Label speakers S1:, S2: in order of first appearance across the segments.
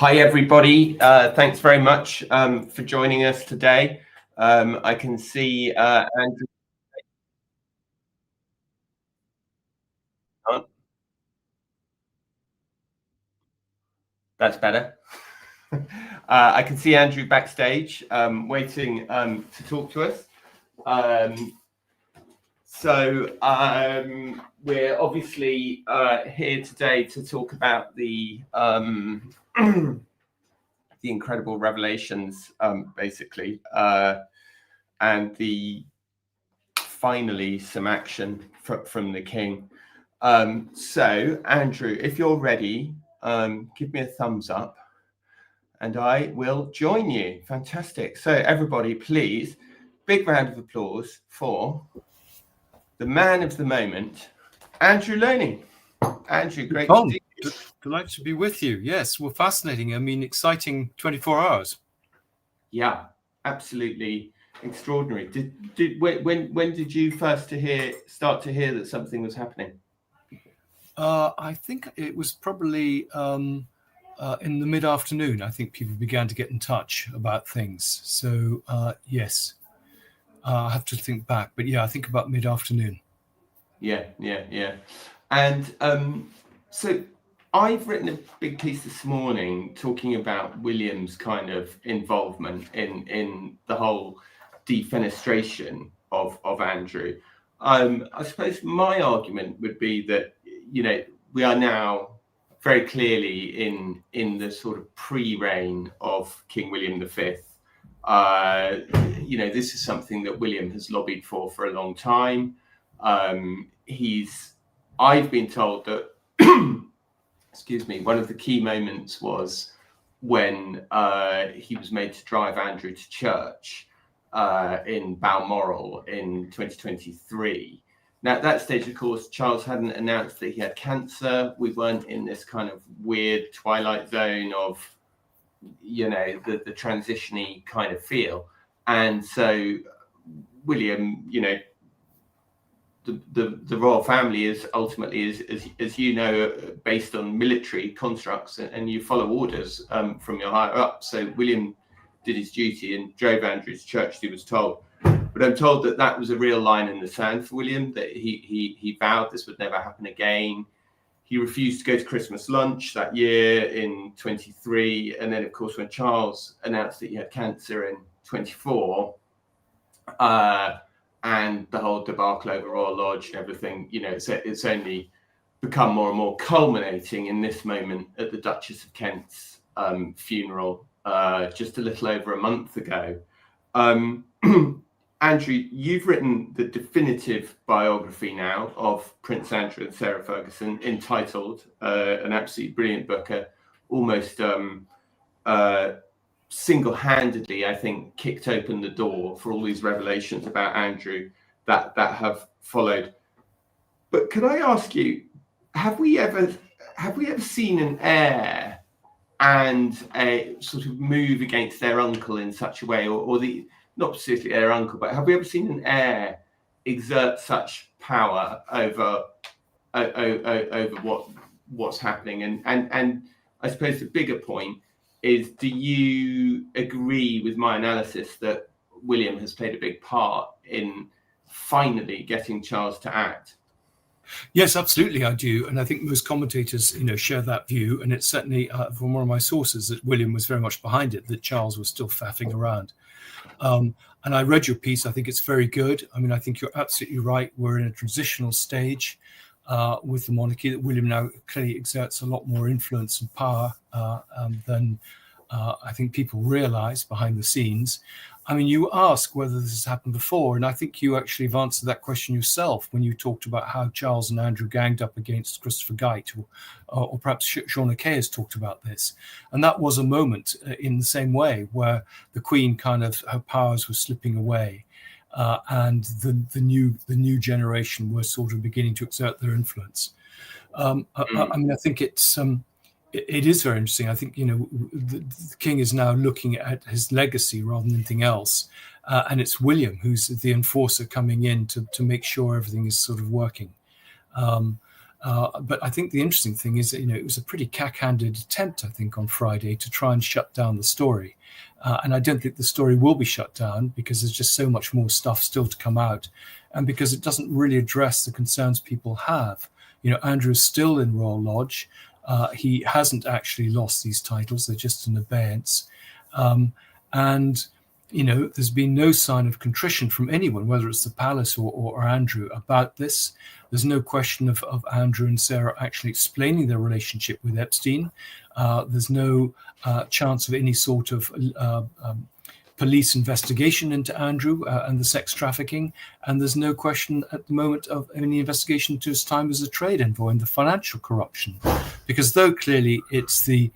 S1: Hi, everybody. Thanks very much for joining us today. I can see Andrew. Oh, that's better. I can see Andrew backstage waiting to talk to us. We're obviously here today to talk about the the incredible revelations, basically, and the finally some action from the king. So, Andrew, if you're ready, give me a thumbs up and I will join you. Fantastic. So, everybody, please, big round of applause for the man of the moment, Andrew Lownie. Andrew, great to see you.
S2: Delighted to be with you. Yes, well, fascinating. I mean, exciting 24 hours.
S1: Yeah, absolutely extraordinary. When did you first start to hear that something was happening?
S2: I think it was probably in the mid-afternoon. I think people began to get in touch about things. So yes, I have to think back, but yeah, I think about mid-afternoon.
S1: Yeah. And so I've written a big piece this morning talking about William's kind of involvement in the whole defenestration of Andrew. I suppose my argument would be that, we are now very clearly in the sort of pre-reign of King William V. This is something that William has lobbied for a long time. I've been told that, excuse me, one of the key moments was when he was made to drive Andrew to church in Balmoral in 2023. Now, at that stage, of course, Charles hadn't announced that he had cancer. We weren't in this kind of weird twilight zone of, the transition-y kind of feel. And so William, the royal family is ultimately, as you know, based on military constructs, and you follow orders from your higher up. So William did his duty and drove Andrew to church, he was told. But I'm told that was a real line in the sand for William, that he vowed this would never happen again. He refused to go to Christmas lunch that year in 23. And then, of course, when Charles announced that he had cancer in 24, and the whole debacle over Royal Lodge and everything, it's only become more and more culminating in this moment at the Duchess of Kent's funeral just a little over a month ago. Andrew, you've written the definitive biography now of Prince Andrew and Sarah Ferguson, entitled an absolutely brilliant book, almost single-handedly, I think, kicked open the door for all these revelations about Andrew that have followed. But could I ask you, have we ever seen an heir and a sort of move against their uncle in such a way, or the not particularly their uncle, but have we ever seen an heir exert such power over what's happening? And I suppose the bigger point is, do you agree with my analysis that William has played a big part in finally getting Charles to act?
S2: Yes, absolutely, I do. And I think most commentators, share that view. And it's certainly from one of my sources that William was very much behind it, that Charles was still faffing around. And I read your piece. I think it's very good. I mean, I think you're absolutely right. We're in a transitional stage with the monarchy, that William now clearly exerts a lot more influence and power than I think people realize behind the scenes. I mean, you ask whether this has happened before, and I think you actually have answered that question yourself when you talked about how Charles and Andrew ganged up against Christopher Geit, or perhaps Sean Kay has talked about this. And that was a moment in the same way where the Queen her powers were slipping away, and the new generation were sort of beginning to exert their influence. I mean, I think it is very interesting. I think, the king is now looking at his legacy rather than anything else. And it's William who's the enforcer coming in to make sure everything is sort of working. But I think the interesting thing is that, it was a pretty cack-handed attempt, I think, on Friday to try and shut down the story. And I don't think the story will be shut down because there's just so much more stuff still to come out. And because it doesn't really address the concerns people have. Andrew's still in Royal Lodge. He hasn't actually lost these titles. They're just in abeyance. And there's been no sign of contrition from anyone, whether it's the palace or Andrew, about this. There's no question of Andrew and Sarah actually explaining their relationship with Epstein. There's no chance of any sort of police investigation into Andrew and the sex trafficking. And there's no question at the moment of any investigation to his time as a trade envoy and the financial corruption. Because though clearly it's the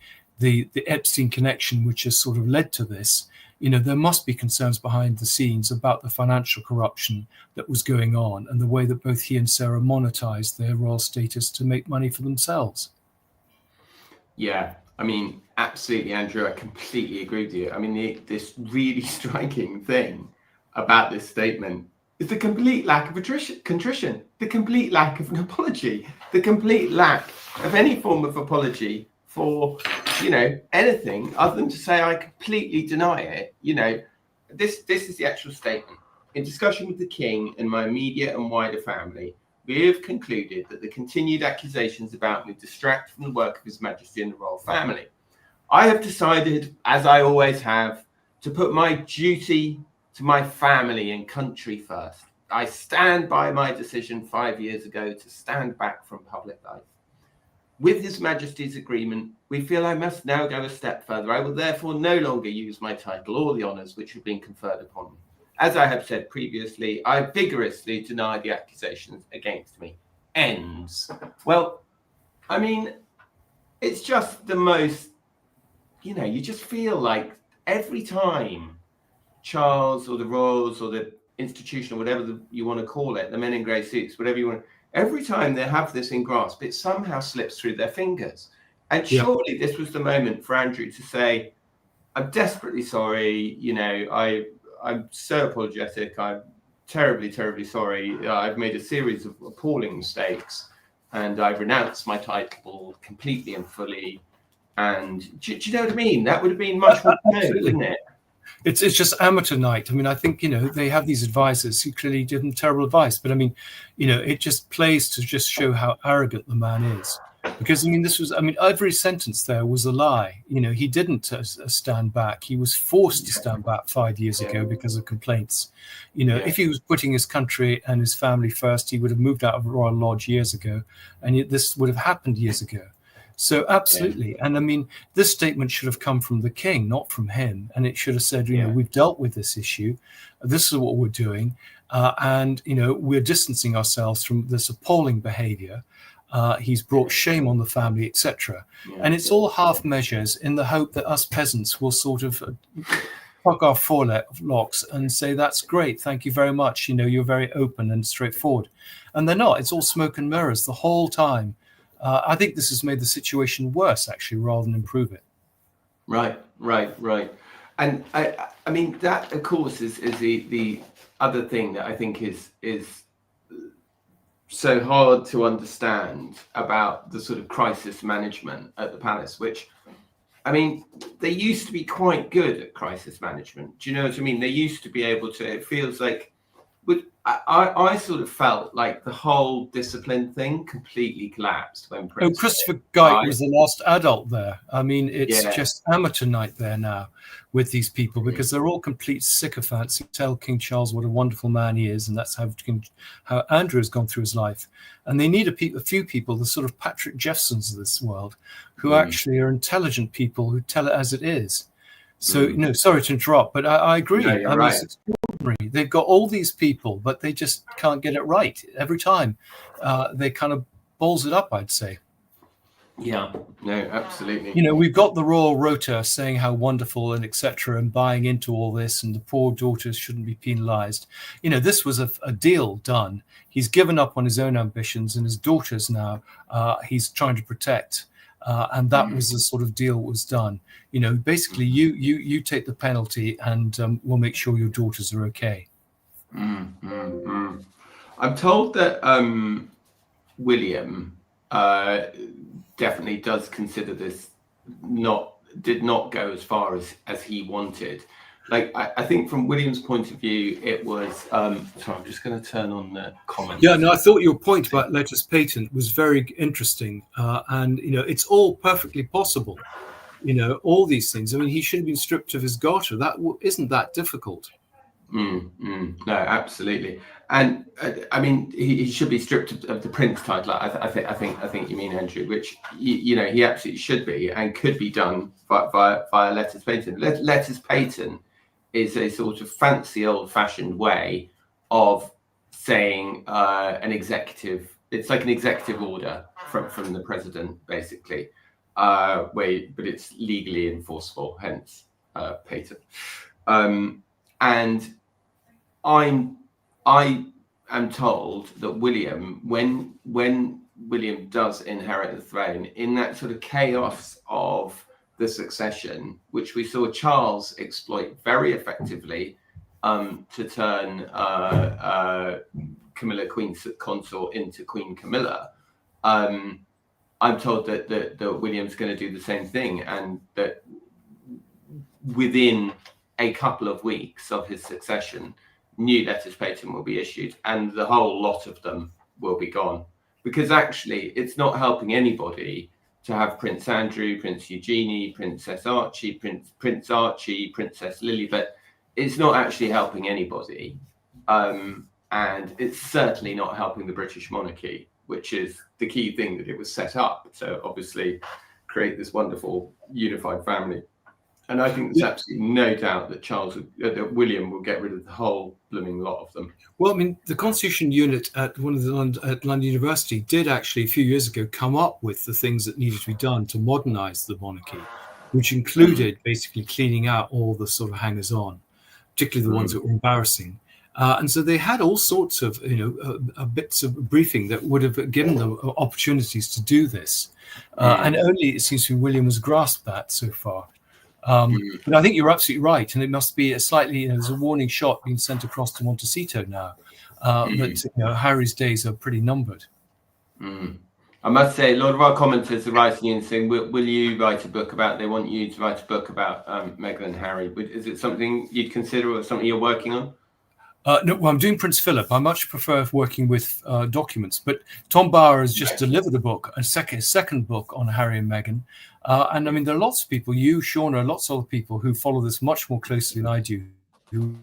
S2: Epstein connection which has sort of led to this, there must be concerns behind the scenes about the financial corruption that was going on and the way that both he and Sarah monetized their royal status to make money for themselves.
S1: Yeah, absolutely, Andrew. I completely agree with you. This really striking thing about this statement is the complete lack of contrition, the complete lack of an apology, the complete lack of any form of apology for anything other than to say I completely deny it. This is the actual statement. In discussion with the king and my immediate and wider family, we have concluded that the continued accusations about me distract from the work of His Majesty and the royal family. I have decided, as I always have, to put my duty to my family and country first. I stand by my decision 5 years ago to stand back from public life. With His Majesty's agreement, we feel I must now go a step further. I will therefore no longer use my title or the honours which have been conferred upon me. As I have said previously, I vigorously deny the accusations against me. Ends. Well, it's just the most, you just feel like every time Charles or the royals or the institution or whatever you want to call it, the men in grey suits, whatever you want, every time they have this in grasp, it somehow slips through their fingers. And surely this was the moment for Andrew to say, I'm desperately sorry, I'm so apologetic, I'm terribly, terribly sorry. I've made a series of appalling mistakes and I've renounced my title completely and fully. And do you know what I mean? That would have been much more clear, wouldn't it?
S2: It's just amateur night. I think, they have these advisors who clearly give them terrible advice. But it just plays to just show how arrogant the man is. Because, this was, every sentence there was a lie. He didn't stand back. He was forced to stand back 5 years ago because of complaints. If he was putting his country and his family first, he would have moved out of Royal Lodge years ago. And this would have happened years ago. So absolutely. And this statement should have come from the king, not from him. And it should have said, we've dealt with this issue. This is what we're doing. And we're distancing ourselves from this appalling behavior. He's brought shame on the family, etc. And it's all half measures in the hope that us peasants will sort of pluck our forelocks and say, that's great. Thank you very much. You're very open and straightforward. And they're not. It's all smoke and mirrors the whole time. I think this has made the situation worse, actually, rather than improve it.
S1: Right. And that, of course, is the other thing that I think is so hard to understand about the sort of crisis management at the palace, which, they used to be quite good at crisis management. Do you know what I mean? They used to be able to, it feels like, I sort of felt like the whole discipline thing completely collapsed when Prince.
S2: Christopher Geidt was the last adult there. It's just amateur night there now with these people because they're all complete sycophants who tell King Charles what a wonderful man he is, and that's how Andrew has gone through his life. And they need a few people, the sort of Patrick Jeffsons of this world, who actually are intelligent people who tell it as it is. So, sorry to interrupt, but I agree.
S1: No, you're right.
S2: It's extraordinary. They've got all these people, but they just can't get it right. Every time they kind of balls it up, I'd say.
S1: Yeah, no, absolutely.
S2: We've got the royal rota saying how wonderful and etc. and buying into all this and the poor daughters shouldn't be penalized. This was a deal done. He's given up on his own ambitions and his daughters now he's trying to protect. And that was the sort of deal that was done. Basically, you take the penalty, and we'll make sure your daughters are okay.
S1: I'm told that William definitely does consider this did not go as far as he wanted. Like, I think from William's point of view, it was. Sorry, I'm just going to turn on the comments.
S2: Yeah, no, I thought your point about letters patent was very interesting, and it's all perfectly possible. All these things. I mean, he should have been stripped of his garter. That isn't that difficult.
S1: No, absolutely. And I mean, he should be stripped of the prince title. I think you mean Andrew, which he absolutely should be and could be done via letters patent. Letters patent is a sort of fancy, old-fashioned way of saying an executive. It's like an executive order from the president, basically, but it's legally enforceable. Hence, patent. And I am told that William, when William does inherit the throne, in that sort of chaos of the succession, which we saw Charles exploit very effectively, to turn Camilla, Queen Consort, into Queen Camilla. I'm told that William's going to do the same thing, and that within a couple of weeks of his succession, new letters patent will be issued, and the whole lot of them will be gone. Because actually, it's not helping anybody to have Prince Andrew, Prince Eugenie, Princess Archie, Prince Archie, Princess Lilibet. It's not actually helping anybody, and it's certainly not helping the British monarchy, which is the key thing that it was set up to obviously create this wonderful unified family. And I think there's absolutely no doubt that William will get rid of the whole blooming lot of them.
S2: Well, I mean, the Constitution Unit at London University did actually a few years ago come up with the things that needed to be done to modernise the monarchy, which included basically cleaning out all the sort of hangers-on, particularly the ones that were embarrassing. And so they had all sorts of, bits of briefing that would have given them opportunities to do this. And only it seems to me William has grasped that so far. But I think you're absolutely right, and it must be a slightly, there's a warning shot being sent across to Montecito now that Harry's days are pretty numbered.
S1: I must say, a lot of our commenters are writing in saying, will you write a book about, they want you to write a book about Meghan and Harry. Is it something you'd consider or something you're working on?
S2: No, well, I'm doing Prince Philip. I much prefer working with documents, but Tom Bauer has just delivered a book, a second book on Harry and Meghan. And I mean, there are lots of people, you, Shauna, lots of other people who follow this much more closely than I do, who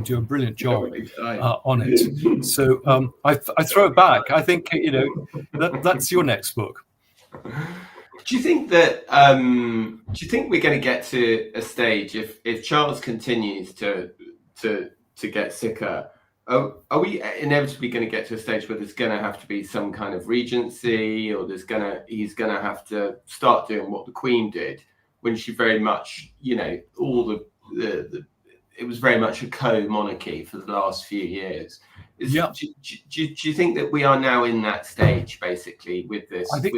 S2: do a brilliant job on it. So I throw it back. I think, that's your next book.
S1: Do you think that, do you think we're going to get to a stage if Charles continues to get sicker, are we inevitably going to get to a stage where there's going to have to be some kind of regency, or he's going to have to start doing what the Queen did when she very much, all the it was very much a co-monarchy for the last few years. Do you think that we are now in that stage, basically, with this? I
S2: think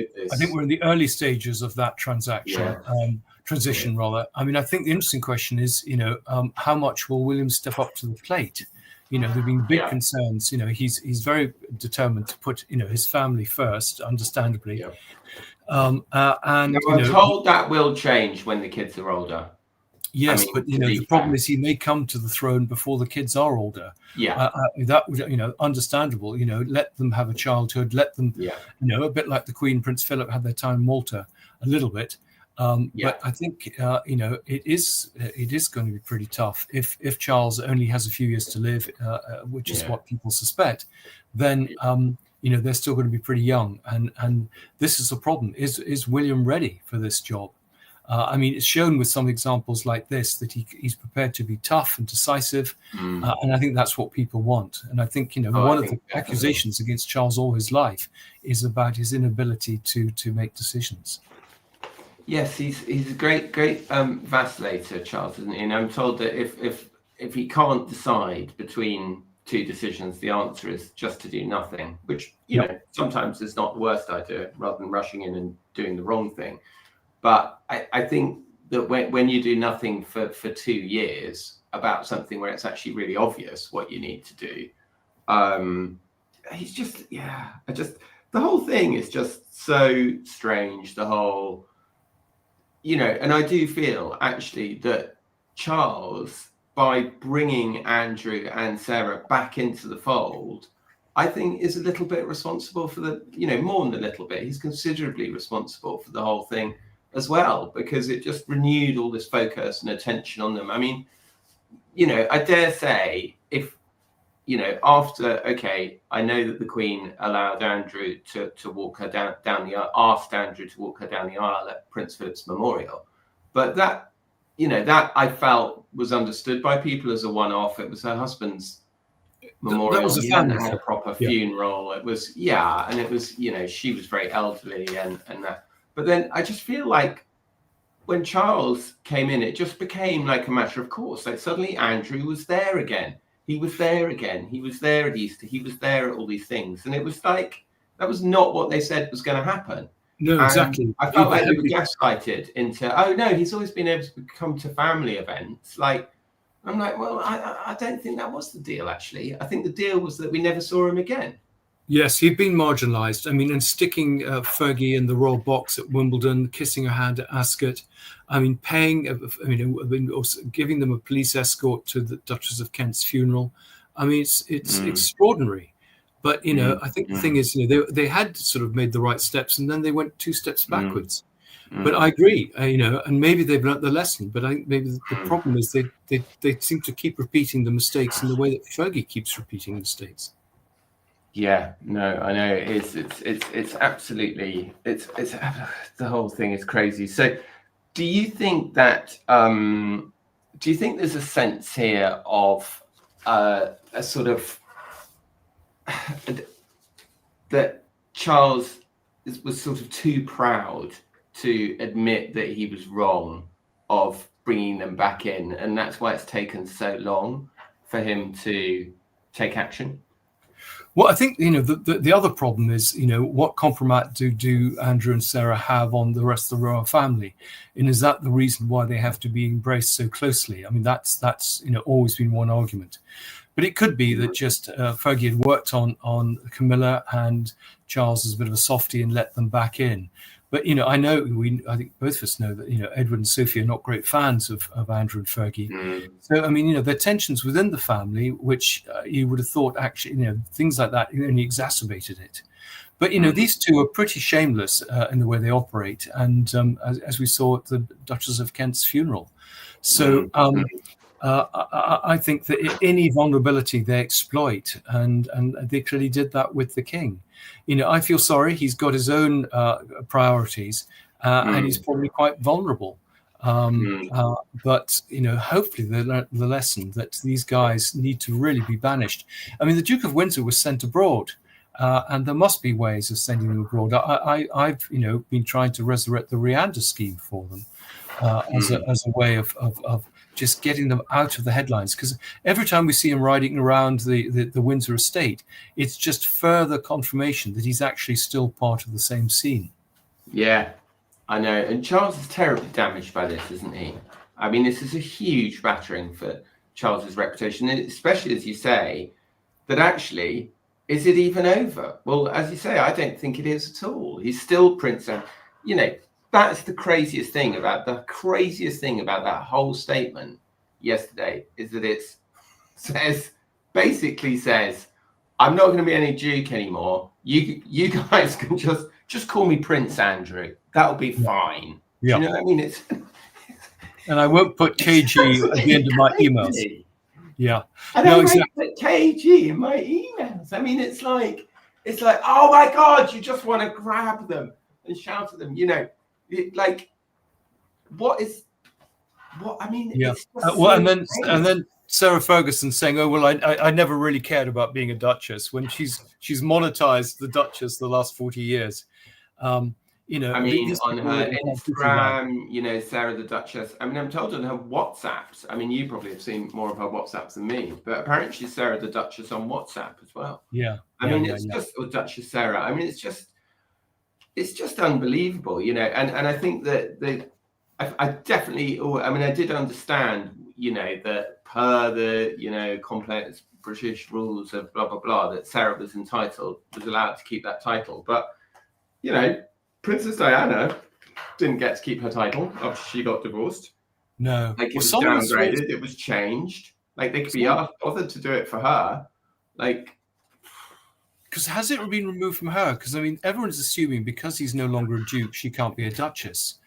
S2: we're in the early stages of that transition, rather. I mean, I think the interesting question is, how much will William step up to the plate? There've been big concerns. He's very determined to put, his family first, understandably. And
S1: I'm told that will change when the kids are older.
S2: Yes, but the problem is he may come to the throne before the kids are older. That would, understandable. Let them have a childhood. Let them, a bit like the Queen, Prince Philip had their time in Malta, a little bit. But I think it is going to be pretty tough if Charles only has a few years to live, which is what people suspect. Then they're still going to be pretty young, and this is a problem. Is William ready for this job? I mean, it's shown with some examples like this that he's prepared to be tough and decisive, and I think that's what people want. And I think one of the accusations against Charles all his life is about his inability to make decisions.
S1: Yes, he's a great vacillator, Charles, isn't he? And I'm told that if he can't decide between two decisions, the answer is just to do nothing, which sometimes is not the worst idea, rather than rushing in and doing the wrong thing. But I think that when you do nothing for 2 years about something where it's actually really obvious what you need to do, he's just the whole thing is just so strange. The whole, and I do feel actually that Charles, by bringing Andrew and Sarah back into the fold, I think is a little bit responsible for the, more than a little bit. He's considerably responsible for the whole thing as well, because it just renewed all this focus and attention on them. I mean, I dare say if, after, I know that the Queen allowed Andrew to walk her down the aisle, asked Andrew to walk her down the aisle at Prince Philip's memorial, but that, that I felt was understood by people as a one-off. It was her husband's memorial.
S2: That was a
S1: he
S2: family
S1: hadn't had a proper funeral. It was, and it was, she was very elderly and that. But then I just feel like when Charles came in, it just became like a matter of course. Like suddenly Andrew was there again. He was there again. He was there at Easter. He was there at all these things. And it was like, that was not what they said was going to happen.
S2: No,
S1: and
S2: exactly.
S1: I felt like they were gaslighted into, oh no, he's always been able to come to family events. Like, I'm like, well, I don't think that was the deal, actually. I think the deal was that we never saw him again.
S2: Yes, he'd been marginalised. I mean, and sticking Fergie in the royal box at Wimbledon, kissing her hand at Ascot. I mean, also giving them a police escort to the Duchess of Kent's funeral. I mean, it's extraordinary. But, I think the thing is, they had sort of made the right steps and then they went 2 steps backwards. But I agree, and maybe they've learnt the lesson. But I think maybe the problem is they seem to keep repeating the mistakes in the way that Fergie keeps repeating mistakes.
S1: Yeah, no, I know it's absolutely it's the whole thing is crazy. So, do you think that there's a sense here of a sort of that Charles was sort of too proud to admit that he was wrong of bringing them back in, and that's why it's taken so long for him to take action?
S2: Well, I think, the other problem is, what compromise do Andrew and Sarah have on the rest of the royal family? And is that the reason why they have to be embraced so closely? I mean, that's always been one argument. But it could be that just Fergie had worked on Camilla and Charles is a bit of a softie and let them back in. But, I think both of us know that, Edward and Sophie are not great fans of Andrew and Fergie. So, I mean, there are tensions within the family, which you would have thought actually, things like that only exacerbated it. But, these two are pretty shameless in the way they operate. And as we saw at the Duchess of Kent's funeral. So I think that any vulnerability they exploit, and they clearly did that with the king. I feel sorry. He's got his own priorities, and he's probably quite vulnerable. But hopefully they learned the lesson that these guys need to really be banished. I mean, the Duke of Windsor was sent abroad, and there must be ways of sending them abroad. I've been trying to resurrect the Rianda scheme for them as a way of just getting them out of the headlines, because every time we see him riding around the Windsor estate, it's just further confirmation that he's actually still part of the same scene.
S1: Yeah, I know. And Charles is terribly damaged by this, isn't he? I mean, this is a huge battering for Charles's reputation, and especially as you say, that actually, is it even over? Well, as you say, I don't think it is at all. He's still Prince. That's the craziest thing about that whole statement yesterday, is that it basically says, I'm not going to be any Duke anymore. You guys can just call me Prince Andrew. That'll be fine.
S2: Yeah.
S1: Do you know what I mean?
S2: And I won't put KG at the end of my emails. Yeah.
S1: I don't put KG in my emails. I mean, it's like, oh my God, you just want to grab them and shout at them,
S2: Yeah. And then Sarah Ferguson saying, "Oh well, I never really cared about being a duchess," when she's monetized the Duchess the last 40 years.
S1: On her Instagram, Sarah the Duchess. I mean, I'm told on her WhatsApps. I mean, you probably have seen more of her WhatsApps than me, but apparently she's Sarah the Duchess on WhatsApp as well.
S2: Yeah.
S1: Or Duchess Sarah. I mean, it's just unbelievable, and I think that I definitely, I mean, I did understand, that per the, complex British rules of blah, blah, blah, that Sarah was allowed to keep that title. But, Princess Diana didn't get to keep her title after she got divorced.
S2: No.
S1: Like, it was downgraded, it was changed. Like, they could be bothered to do it for her. Like,
S2: because has it been removed from her? Because, I mean, everyone's assuming because he's no longer a duke, she can't be a duchess.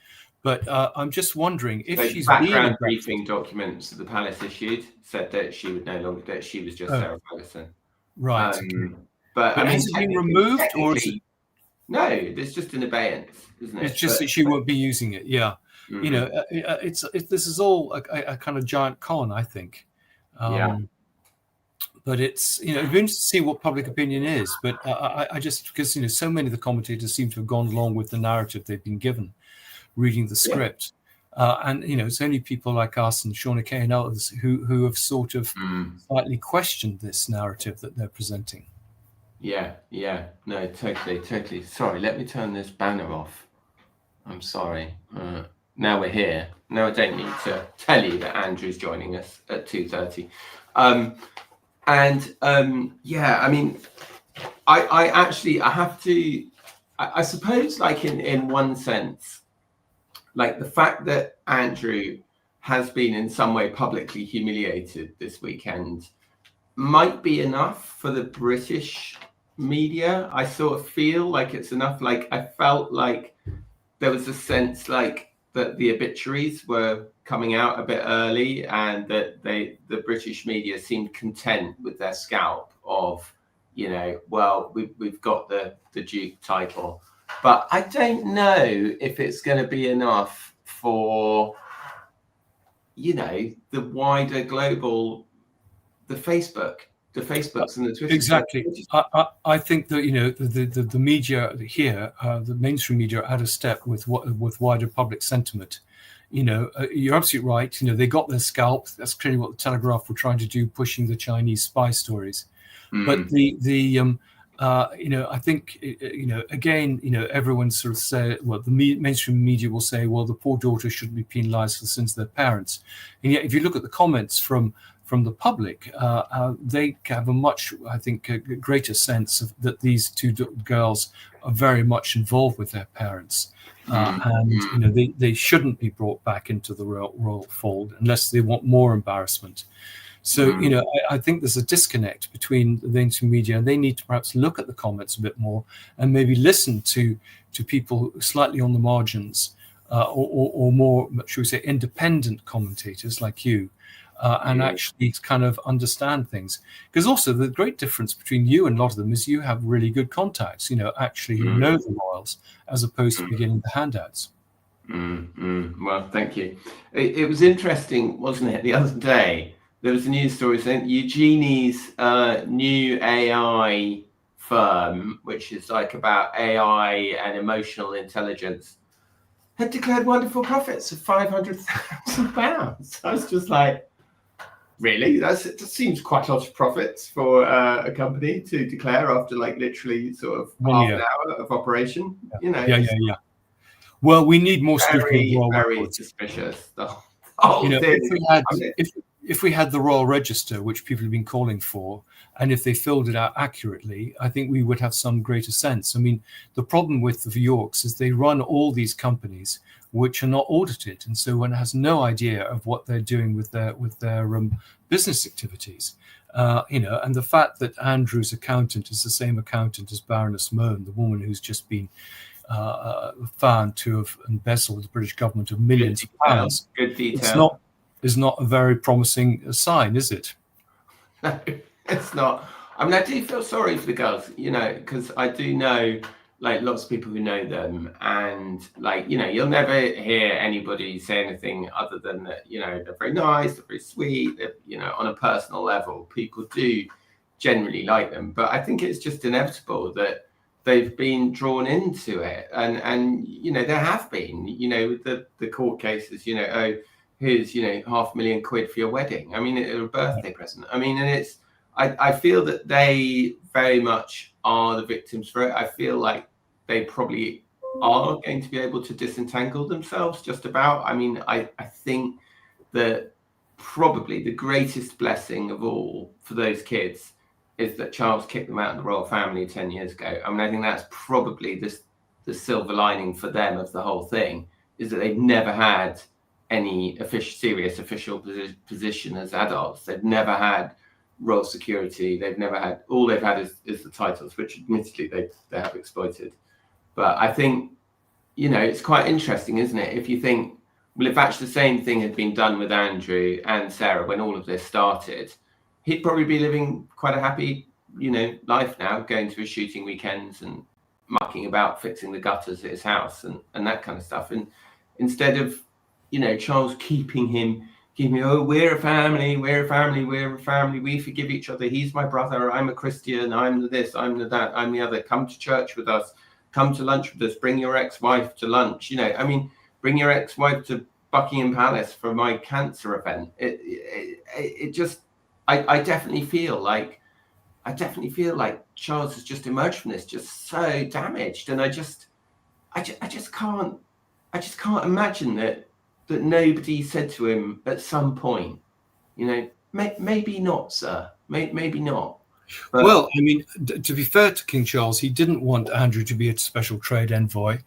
S2: But I'm just wondering if she's
S1: background briefing documents that the palace issued said that she would no longer, that she was just Sarah Ferguson.
S2: Right.
S1: But I mean,
S2: has it been removed, or is it...
S1: No, it's just an abeyance, isn't it?
S2: It's just that she won't be using it. Yeah. Mm-hmm. This is all a kind of giant con, I think. But it's, it'd be interesting to see what public opinion is. But I just, because, so many of the commentators seem to have gone along with the narrative they've been given, reading the script. And, it's only people like us and Shauna Kay and others who have sort of slightly questioned this narrative that they're presenting.
S1: Yeah. No, totally. Sorry, let me turn this banner off. I'm sorry. Now we're here. Now I don't need to tell you that Andrew's joining us at 2:30. I mean, I suppose, like, in one sense, like, the fact that Andrew has been in some way publicly humiliated this weekend might be enough for the British media. I sort of feel like it's enough. Like, I felt like there was a sense like that the obituaries were coming out a bit early, and that the British media seemed content with their scalp of, well, we've got the Duke title. But I don't know if it's going to be enough for, the wider global, the Facebooks and the Twitter.
S2: Exactly. I think that the media here, the mainstream media, are out of step with wider public sentiment. You're absolutely right. They got their scalp. That's clearly what the Telegraph were trying to do, pushing the Chinese spy stories. But I think, again, everyone sort of say, well, the mainstream media will say, well, the poor daughter shouldn't be penalized for the sins of their parents. And yet, if you look at the comments from the public, they have a much, I think, a greater sense of that these two girls are very much involved with their parents. And, they shouldn't be brought back into the royal fold unless they want more embarrassment. So, I think there's a disconnect between the mainstream media, and they need to perhaps look at the comments a bit more and maybe listen to people slightly on the margins, or more, should we say, independent commentators like you, and actually kind of understand things. Because also the great difference between you and a lot of them is you have really good contacts, actually who know the royals, as opposed to getting the handouts.
S1: Well, thank you. It was interesting, wasn't it, the other day? There was a news story saying Eugenie's new AI firm, which is like about AI and emotional intelligence, had declared wonderful profits of £500,000. I was just like, really? That seems quite a lot of profits for a company to declare after, like, literally sort of half an hour of operation.
S2: Yeah. Well, we need more scrutiny.
S1: Very suspicious. The whole thing.
S2: If we had the Royal Register, which people have been calling for, and if they filled it out accurately, I think we would have some greater sense. I mean, the problem with the Yorks is they run all these companies which are not audited, and so one has no idea of what they're doing with their business activities. And the fact that Andrew's accountant is the same accountant as Baroness Mohn, the woman who's just been found to have embezzled the British government of millions of pounds.
S1: Good detail.
S2: Is not a very promising sign, is it?
S1: No, it's not. I mean, I do feel sorry for the girls, because I do know, like, lots of people who know them, and, like, you'll never hear anybody say anything other than that, they're very nice, they're very sweet, they're, on a personal level, people do generally like them. But I think it's just inevitable that they've been drawn into it, and there have been, the court cases, here's, £500,000 for your wedding. I mean, a birthday present. I mean, and it's, I feel that they very much are the victims for it. I feel like they probably are going to be able to disentangle themselves just about. I mean, I think that probably the greatest blessing of all for those kids is that Charles kicked them out of the royal family 10 years ago. I mean, I think that's probably the silver lining for them of the whole thing, is that they've never had any serious official position as adults. They've never had royal security. They've never had, all they've had is the titles, which admittedly they have exploited. But I think, you know, it's quite interesting, isn't it? If you think, well, if actually the same thing had been done with Andrew and Sarah when all of this started, he'd probably be living quite a happy, you know, life now, going to his shooting weekends and mucking about fixing the gutters at his house and that kind of stuff. And instead of, you know, Charles keeping him, oh, we're a family, we forgive each other, he's my brother, I'm a Christian, I'm the this, I'm the that, I'm the other, come to church with us, come to lunch with us, bring your ex-wife to lunch, you know, I mean, bring your ex-wife to Buckingham Palace for my cancer event. It just, I definitely feel like Charles has just emerged from this just so damaged, and I just can't imagine that nobody said to him at some point, you know, maybe not, sir, maybe not.
S2: But, well, I mean, to be fair to King Charles, he didn't want Andrew to be a special trade envoy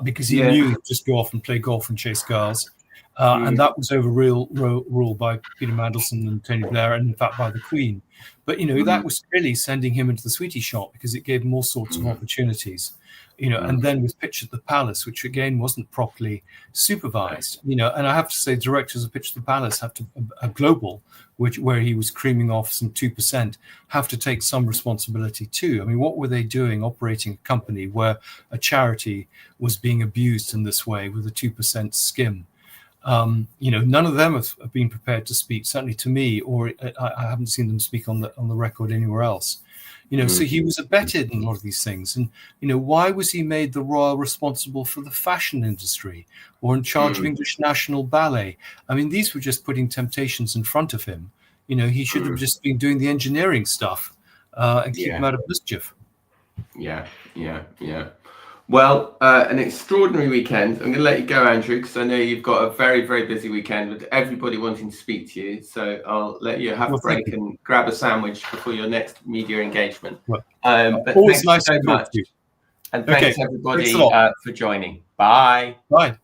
S2: because he knew he'd just go off and play golf and chase girls. And that was rule by Peter Mandelson and Tony Blair, and in fact by the Queen. But, you know, that was really sending him into the sweetie shop because it gave him all sorts of opportunities, you know, and then was pitched at the Palace, which again wasn't properly supervised, you know. And I have to say, directors of Pitch at the Palace have to, a global, where he was creaming off some 2%, have to take some responsibility too. I mean, what were they doing operating a company where a charity was being abused in this way with a 2% skim? You know, none of them have been prepared to speak, certainly to me, or I haven't seen them speak on the record anywhere else. You know, so he was abetted in a lot of these things. And, you know, why was he made the royal responsible for the fashion industry or in charge of English National Ballet? I mean, these were just putting temptations in front of him. You know, he should have just been doing the engineering stuff and keep him out of mischief.
S1: Yeah. Well, an extraordinary weekend. I'm going to let you go, Andrew, because I know you've got a very, very busy weekend with everybody wanting to speak to you. So I'll let you have a break and grab a sandwich before your next media engagement.
S2: Well,
S1: but
S2: always
S1: thanks
S2: nice
S1: so
S2: to talk
S1: much.
S2: to you.
S1: And thanks everybody for joining. Bye.
S2: Bye.